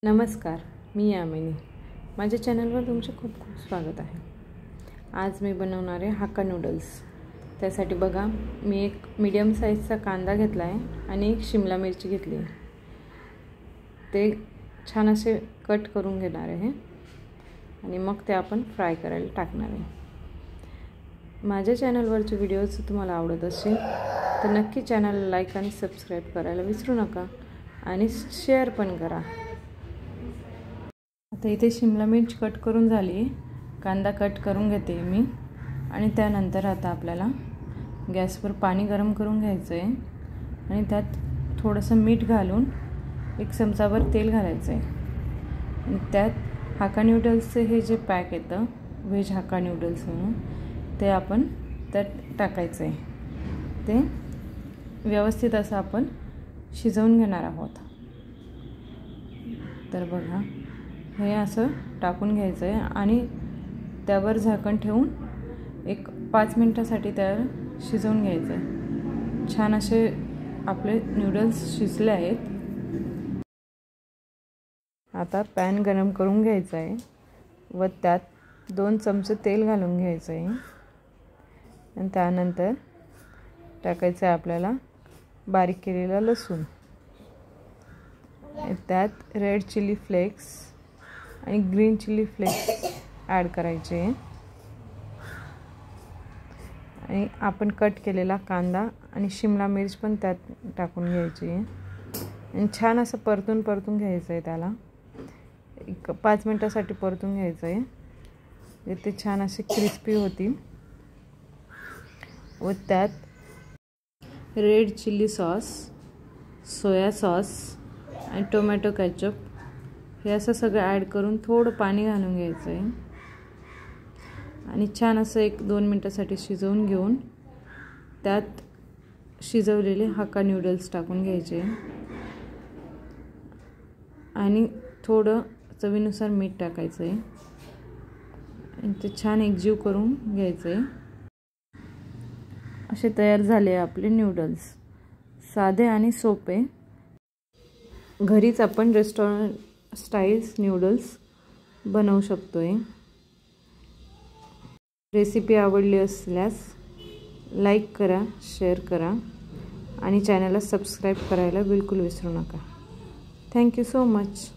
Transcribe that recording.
नमस्कार, मी यामिनी. माझ्या चॅनलवर तुमचे खूप खूप स्वागत आहे. आज मी बनवणार आहे हाक्का नूडल्स. त्यासाठी बघा, मी एक मीडियम साईजचा कांदा घेतला आहे आणि एक शिमला मिरची घेतली आहे. ते छान असे कट करून घेणार आहे आणि मग ते आपण फ्राय करायला टाकणार आहे. माझ्या चॅनलवरचे व्हिडिओज तुम्हाला आवडत असेल तर नक्की चॅनलला लाईक आणि सबस्क्राईब करायला विसरू नका आणि शेअर पण करा. आता इथे शिमला मिर्च कट करून झाली, कांदा कट करून घेते मी आणि त्यानंतर आता आपल्याला गॅसवर पाणी गरम करून घ्यायचं आहे आणि त्यात थोडंसं मीठ घालून एक चमचाभर तेल घालायचं आहे आणि त्यात हाक्का नूडल्सचे हे जे पॅक येतं व्हेज हाक्का नूडल्स म्हणून ते आपण त्यात टाकायचं आहे. ते व्यवस्थित असं आपण शिजवून घेणार आहोत. तर बघा, हे असं टाकून घ्यायचं आहे आणि त्यावर झाकण ठेवून एक 5 मिनिटासाठी त्यावर शिजवून घ्यायचं आहे. छान असे आपले नूडल्स शिजले आहेत. आता पॅन गरम करून घ्यायचा आहे व त्यात 2 चमचे तेल घालून घ्यायचं आहे आणि त्यानंतर टाकायचं आहे आपल्याला बारीक केलेला लसूण. त्यात रेड चिली फ्लेक्स आणि ग्रीन चिली फ्लेक्स ॲड करायचे आणि आपण कट केलेला कांदा आणि शिमला मिर्च पण त्यात टाकून घ्यायची आणि छान असं परतून घ्यायचं आहे. त्याला एक 5 मिनिटासाठी परतून घ्यायचं आहे. ते छान असे क्रिस्पी होतील व त्यात red chilli sauce, soya sauce आणि टोमॅटो केचप हे असं सगळं ॲड करून थोडं पाणी घालून घ्यायचं आहे आणि छान असं 1-2 मिनिटासाठी शिजवून घेऊन त्यात शिजवलेले हाक्का नूडल्स टाकून घ्यायचे आणि थोडं चवीनुसार मीठ टाकायचं आहे आणि ते छान एकजीव करून घ्यायचं आहे. असे तयार झाले आपले नूडल्स. साधे आणि सोपे, घरीच आपण रेस्टॉरंट स्टाईल्स नूडल्स बनवू शकतो आहे. रेसिपी आवडली असल्यास लाईक करा, शेअर करा आणि चॅनलला सबस्क्राईब करायला बिलकुल विसरू नका. Thank you so much.